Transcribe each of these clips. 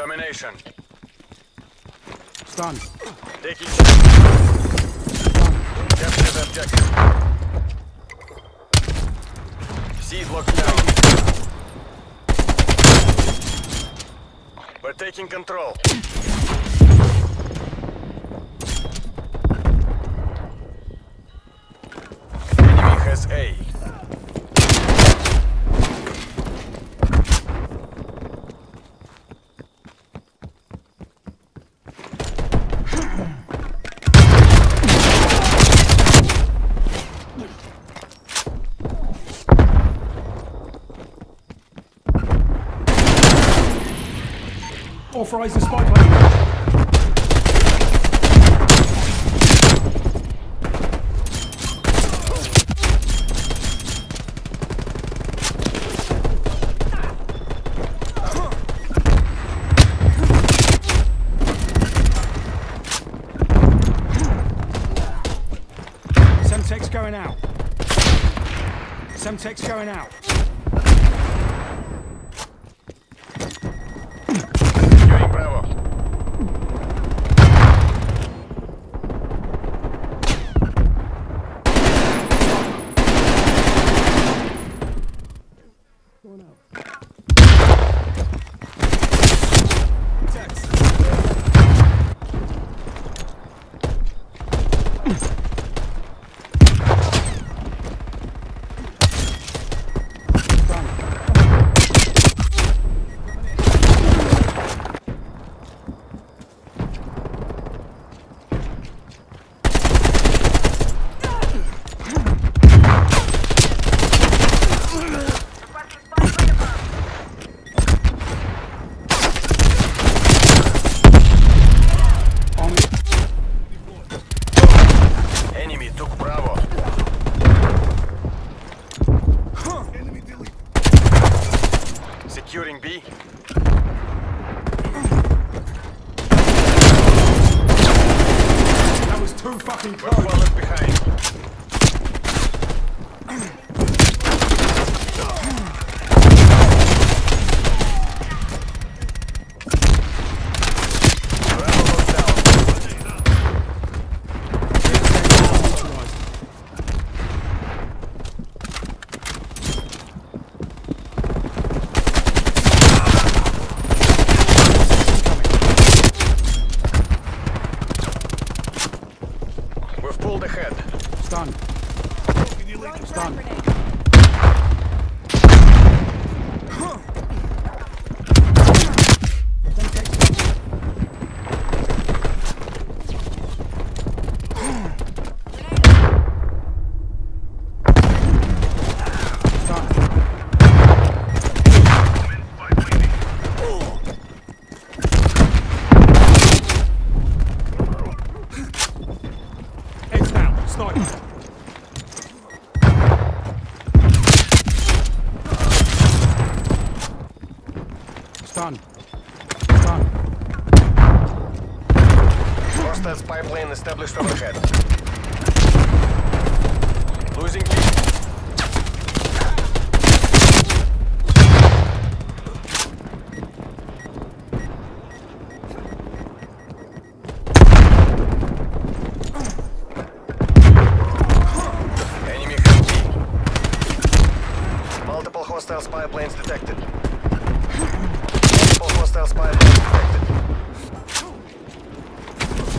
domination. Stun. Taking capture the objective. Seed locked down. We're taking control. Enemy has A. Authorize the spy plane. Semtex going out. Semtex going out. Securing B. That was too fucking close. We're well left behind. Pulled ahead. Stun. Stun. Stun. Stun. Hostile spy plane established overhead. Losing B. Enemy has B. Multiple hostile spy planes detected. Hostile spy plane detected.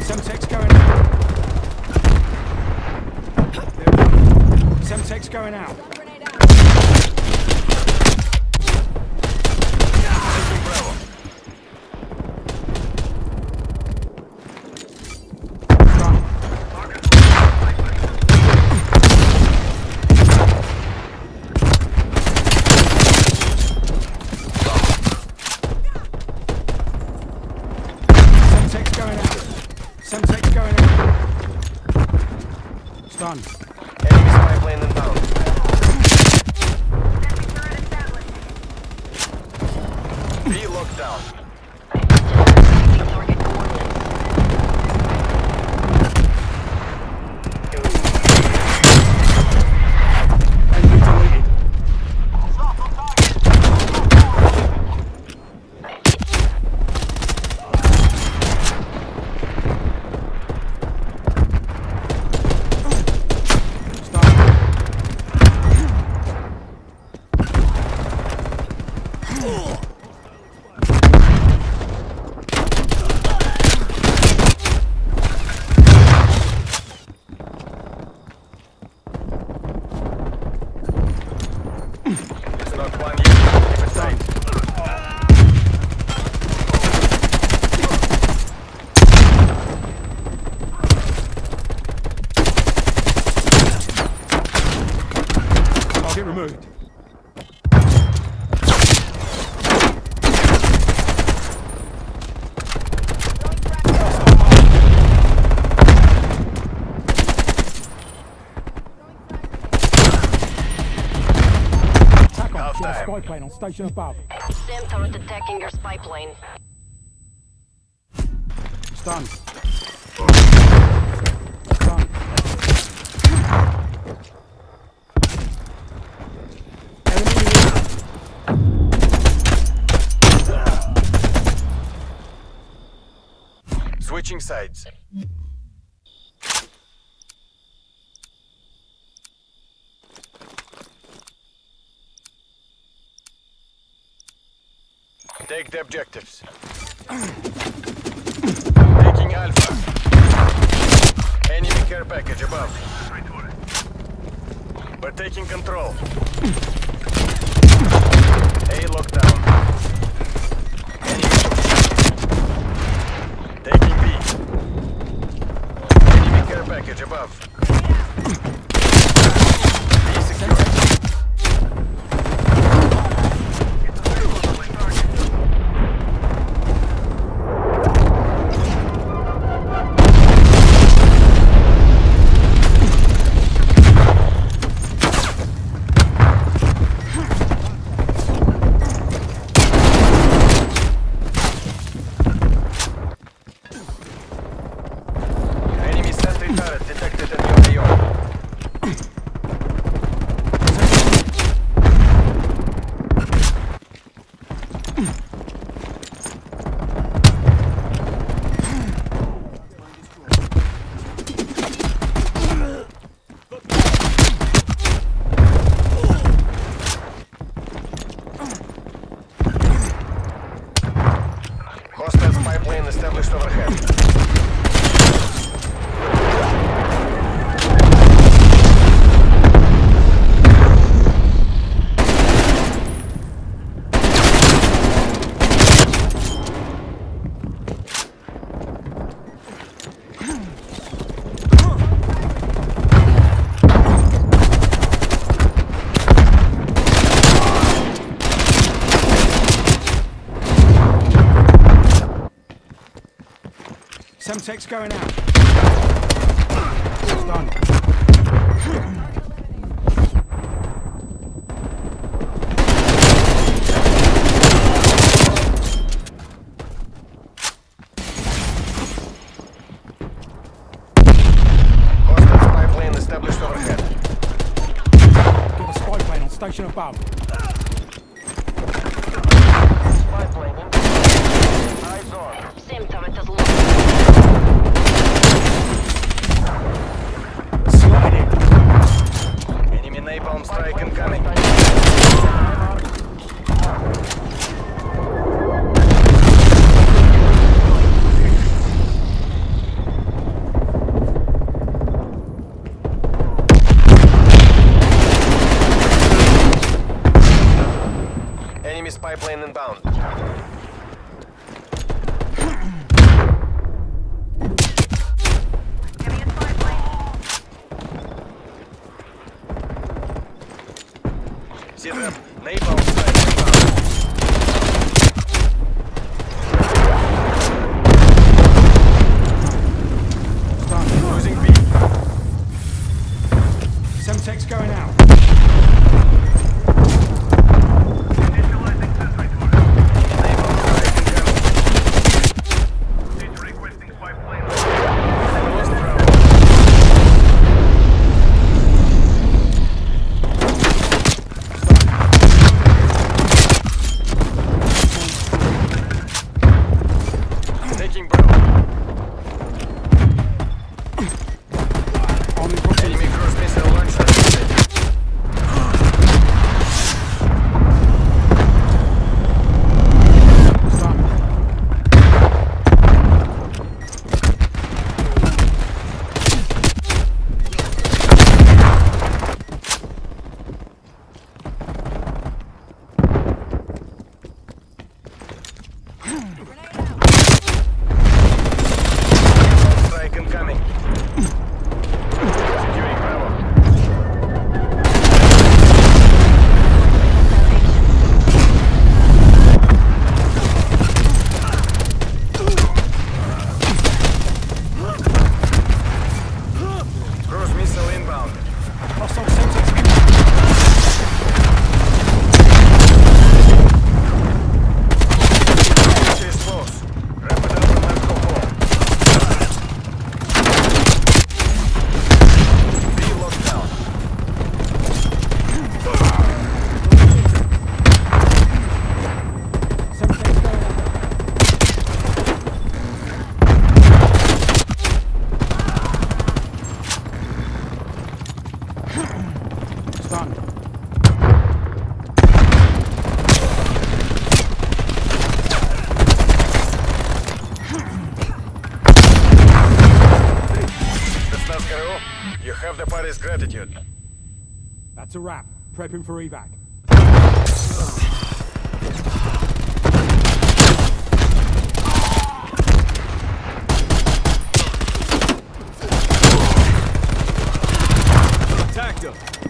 Semtex going out. Semtex going out. Taking Bravo. Semtex going out. Stun. Enemy spy plane inbound. B locked down. moved. Spy plane on station above. Sim turret attacking your spy plane. Stun. Stun. Switching sides. Take the objectives. Taking Alpha. Enemy care package above. We're taking control. A lockdown. Enemy taking B. Enemy care package above. B secure. Detected in your AO. Hostile spy plane established overhead. Semtex going out. Stun. Hostile spy plane established overhead. Got a spy plane on station above. Spy plane in. Eyes on. Sim turret is locked. Sliding. Enemy napalm strike incoming. Enemy spy plane inbound. See them? Napalm strike inbound. Stun. Losing B. Semtex going out. Taking Bravo. Enemy cruise missile launcher. Gratitude. That's a wrap. Prepping for evac. Attacked him.